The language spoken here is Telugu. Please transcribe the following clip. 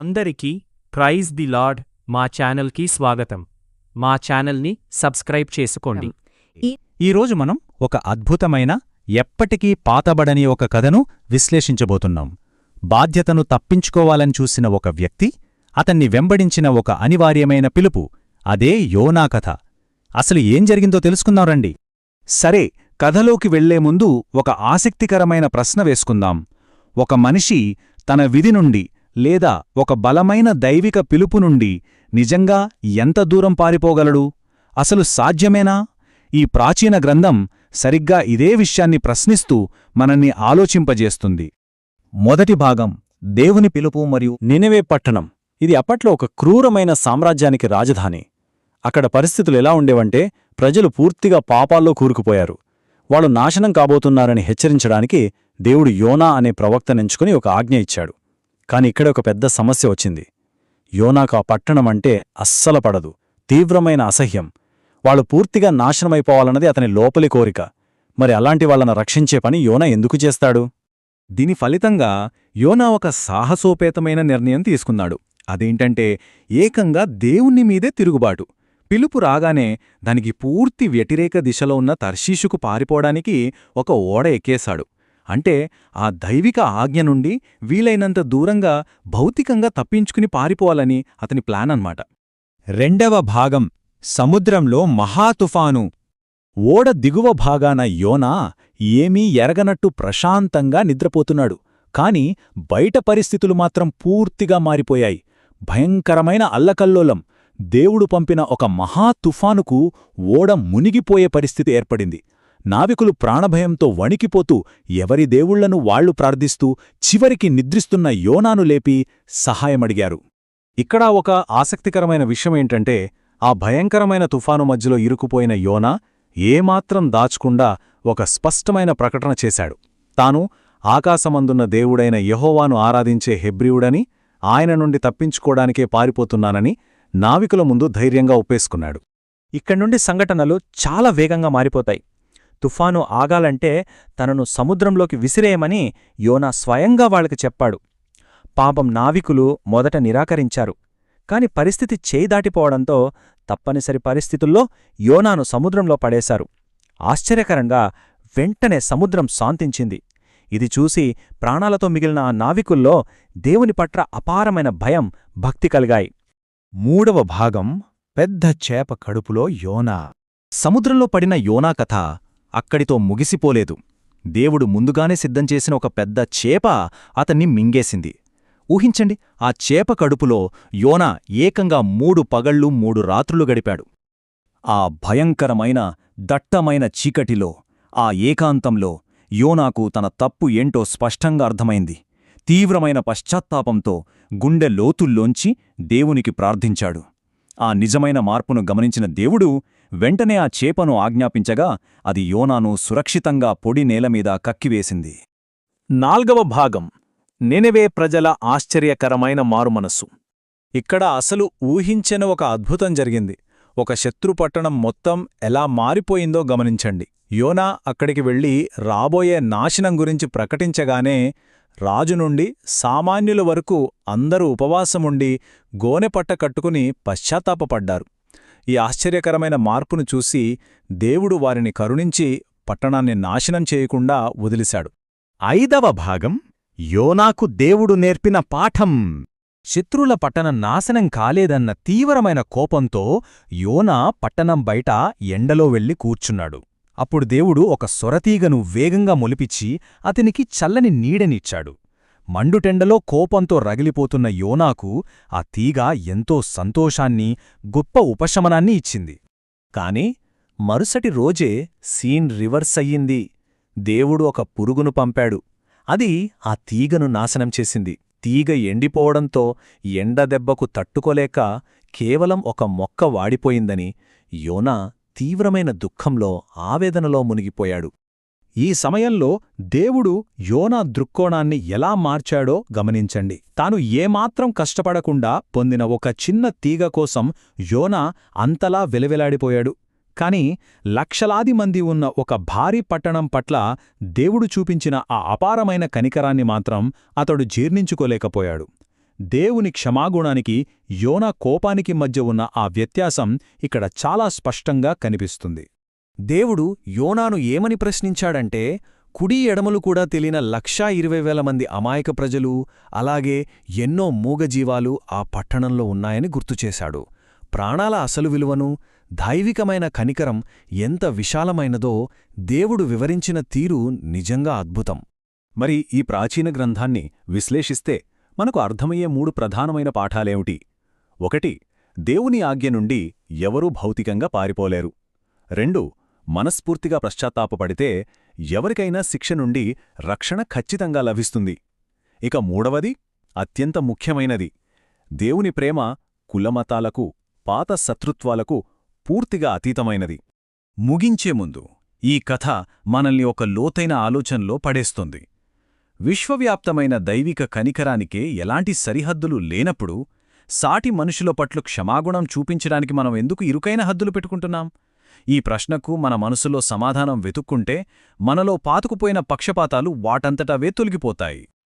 అందరికీ ప్రైజ్ ది లార్డ్ మా ఛానల్కి స్వాగతం. మా ఛానల్ని సబ్స్క్రైబ్ చేసుకోండి. ఈరోజు మనం ఒక అద్భుతమైన ఎప్పటికీ పాతబడని ఒక కథను విశ్లేషించబోతున్నాం. బాధ్యతను తప్పించుకోవాలని చూసిన ఒక వ్యక్తి, అతన్ని వెంబడించిన ఒక అనివార్యమైన పిలుపు, అదే యోనా కథ. అసలు ఏం జరిగిందో తెలుసుకుందాం రండి. సరే, కథలోకి వెళ్లే ముందు ఒక ఆసక్తికరమైన ప్రశ్న వేసుకుందాం. ఒక మనిషి తన విధి నుండి లేదా ఒక బలమైన దైవిక పిలుపు నుండి నిజంగా ఎంత దూరం పారిపోగలడు? అసలు సాధ్యమేనా? ఈ ప్రాచీన గ్రంథం సరిగ్గా ఇదే విషయాన్ని ప్రశ్నిస్తూ మనల్ని ఆలోచింపజేస్తుంది. మొదటి భాగం, దేవుని పిలుపు మరియు నినెవే పట్టణం. ఇది అప్పట్లో ఒక క్రూరమైన సామ్రాజ్యానికి రాజధాని. అక్కడ పరిస్థితులు ఎలా ఉండేవంటే, ప్రజలు పూర్తిగా పాపాల్లో కూరుకుపోయారు. వాళ్ళు నాశనం కాబోతున్నారని హెచ్చరించడానికి దేవుడు యోనా అనే ప్రవక్తనెంచుకుని ఒక ఆజ్ఞ ఇచ్చాడు. కాని ఇక్కడ ఒక పెద్ద సమస్య వచ్చింది. యోనాకు ఆ పట్టణమంటే అస్సల పడదు. తీవ్రమైన అసహ్యం. వాళ్ళు పూర్తిగా నాశనమైపోవాలన్నది అతని లోపలి కోరిక. మరి అలాంటి వాళ్ళను రక్షించే పని యోనా ఎందుకు చేస్తాడు? దీని ఫలితంగా యోనా ఒక సాహసోపేతమైన నిర్ణయం తీసుకున్నాడు. అదేంటంటే, ఏకంగా దేవుని మీదే తిరుగుబాటు. పిలుపు రాగానే దానికి పూర్తి వ్యతిరేక దిశలో ఉన్న తర్షీషుకు పారిపోవడానికి ఒక ఓడ ఎక్కేశాడు. అంటే ఆ దైవిక ఆజ్ఞ నుండి వీలైనంత దూరంగా భౌతికంగా తప్పించుకుని పారిపోవాలని అతని ప్లాన్ అన్నమాట. రెండవ భాగం, సముద్రంలో మహాతుఫాను. ఓడ దిగువ భాగాన యోనా ఏమీ ఎరగనట్టు ప్రశాంతంగా నిద్రపోతున్నాడు. కాని బయట పరిస్థితులు మాత్రం పూర్తిగా మారిపోయాయి. భయంకరమైన అల్లకల్లోలం. దేవుడు పంపిన ఒక మహాతుఫానుకు ఓడ మునిగిపోయే పరిస్థితి ఏర్పడింది. నావికులు ప్రాణభయంతో వణికిపోతూ ఎవరి దేవుళ్లను వాళ్లు ప్రార్థిస్తూ చివరికి నిద్రిస్తున్న యోనాను లేపి సహాయమడిగారు. ఇక్కడ ఒక ఆసక్తికరమైన విషయమేంటంటే, ఆ భయంకరమైన తుఫాను మధ్యలో ఇరుకుపోయిన యోనా ఏమాత్రం దాచకుండా ఒక స్పష్టమైన ప్రకటన చేశాడు. తాను ఆకాశమందున్న దేవుడైన యెహోవాను ఆరాధించే హెబ్రీయుడని, ఆయన నుండి తప్పించుకోవడానికే పారిపోతున్నానని నావికుల ముందు ధైర్యంగా ఒప్పేసుకున్నాడు. ఇక్కడ్నుండి సంఘటనలు చాలా వేగంగా మారిపోతాయి. తుఫాను ఆగాలంటే తనను సముద్రంలోకి విసిరేయమని యోనా స్వయంగా వాళ్ళకి చెప్పాడు. పాపం నావికులు మొదట నిరాకరించారు. కాని పరిస్థితి చేయిదాటిపోవడంతో తప్పనిసరి పరిస్థితుల్లో యోనాను సముద్రంలో పడేశారు. ఆశ్చర్యకరంగా వెంటనే సముద్రం శాంతించింది. ఇది చూసి ప్రాణాలతో మిగిలిన ఆ నావికుల్లో దేవుని పట్ల అపారమైన భయం, భక్తి కలిగాయి. మూడవ భాగం, పెద్ద చేప కడుపులో యోనా. సముద్రంలో పడిన యోనా కథ అక్కడితో ముగిసిపోలేదు. దేవుడు ముందుగానే సిద్ధం చేసిన ఒక పెద్ద చేప అతన్ని మింగేసింది. ఊహించండి, ఆ చేప కడుపులో యోనా ఏకంగా 3 పగళ్ళు 3 రాత్రులు గడిపాడు. ఆ భయంకరమైన దట్టమైన చీకటిలో, ఆ ఏకాంతంలో యోనాకు తన తప్పు ఏంటో స్పష్టంగా అర్థమైంది. తీవ్రమైన పశ్చాత్తాపంతో గుండె లోతుల్లోంచి దేవునికి ప్రార్థించాడు. ఆ నిజమైన మార్పును గమనించిన దేవుడు వెంటనే ఆ చేపను ఆజ్ఞాపించగా అది యోనాను సురక్షితంగా పొడి నేలమీద కక్కివేసింది. నాల్గవ భాగం, నినెవే ప్రజల ఆశ్చర్యకరమైన మారుమనస్సు. ఇక్కడ అసలు ఊహించని ఒక అద్భుతం జరిగింది. ఒక శత్రుపట్టణం మొత్తం ఎలా మారిపోయిందో గమనించండి. యోనా అక్కడికి వెళ్లి రాబోయే నాశనం గురించి ప్రకటించగానే రాజు నుండి సామాన్యుల వరకు అందరూ ఉపవాసముండి గోనెపట్ట కట్టుకుని పశ్చాత్తాపపడ్డారు. ఈ ఆశ్చర్యకరమైన మార్పును చూసి దేవుడు వారిని కరుణించి పట్టణాన్ని నాశనం చేయకుండా వదిలిశాడు. ఐదవ భాగం, యోనాకు దేవుడు నేర్పిన పాఠం. శత్రుల పట్టణం నాశనం కాలేదన్న తీవ్రమైన కోపంతో యోనా పట్టణం బయట ఎండలో వెళ్లి కూర్చున్నాడు. అప్పుడు దేవుడు ఒక సొరతీగను వేగంగా మొలిపిచ్చి అతనికి చల్లని నీడనిచ్చాడు. మండుటెండలో కోపంతో రగిలిపోతున్న యోనాకు ఆ తీగ ఎంతో సంతోషాన్ని, గొప్ప ఉపశమనాన్ని ఇచ్చింది. కాని మరుసటి రోజే సీన్ రివర్స్ అయ్యింది. దేవుడు ఒక పురుగును పంపాడు. అది ఆ తీగను నాశనం చేసింది. తీగ ఎండిపోవడంతో ఎండదెబ్బకు తట్టుకోలేక కేవలం ఒక మొక్క వాడిపోయిందని యోనా తీవ్రమైన దుఃఖంలో, ఆవేదనలో మునిగిపోయాడు. ఈ సమయంలో దేవుడు యోనా దృక్కోణాన్ని ఎలా మార్చాడో గమనించండి. తాను ఏమాత్రం కష్టపడకుండా పొందిన ఒక చిన్న తీగ కోసం యోనా అంతలా వెలవెలాడిపోయాడు. కాని లక్షలాది మంది ఉన్న ఒక భారీ పట్టణం పట్ల దేవుడు చూపించిన ఆ అపారమైన కనికరాన్ని మాత్రం అతడు జీర్ణించుకోలేకపోయాడు. దేవుని క్షమాగుణానికి యోనా కోపానికి మధ్య ఉన్న ఆ వ్యత్యాసం ఇక్కడ చాలా స్పష్టంగా కనిపిస్తుంది. దేవుడు యోనాను ఏమని ప్రశ్నించాడంటే, కుడి ఎడమలు కూడా తెలియని 1,20,000 మంది అమాయక ప్రజలు, అలాగే ఎన్నో మూగజీవాలు ఆ పట్టణంలో ఉన్నాయని గుర్తుచేశాడు. ప్రాణాల అసలు విలువను, దైవికమైన కనికరం ఎంత విశాలమైనదో దేవుడు వివరించిన తీరు నిజంగా అద్భుతం. మరి ఈ ప్రాచీన గ్రంథాన్ని విశ్లేషిస్తే మనకు అర్థమయ్యే 3 ప్రధానమైన పాఠాలేమిటి? 1. దేవుని ఆజ్ఞ నుండి ఎవరూ భౌతికంగా పారిపోలేరు. 2. మనస్ఫూర్తిగా పశ్చాత్తాపపడితే ఎవరికైనా శిక్ష నుండి రక్షణ ఖచ్చితంగా లభిస్తుంది. ఇక 3వది, అత్యంత ముఖ్యమైనది, దేవుని ప్రేమ కులమతాలకు, పాత శత్రుత్వాలకు పూర్తిగా అతీతమైనది. ముగించే ముందు ఈ కథ మనల్ని ఒక లోతైన ఆలోచనలో పడేస్తుంది. విశ్వవ్యాప్తమైన దైవిక కనికరానికే ఎలాంటి సరిహద్దులు లేనప్పుడు సాటి మనుషుల పట్ల క్షమాగుణం చూపించడానికి మనం ఎందుకు ఇరుకైన హద్దులు పెట్టుకుంటున్నాం? ఈ ప్రశ్నకు మన మనసులో సమాధానం వెతుక్కుంటే మనలో పాతుకుపోయిన పక్షపాతాలు వాటంతటవే తొలగిపోతాయి.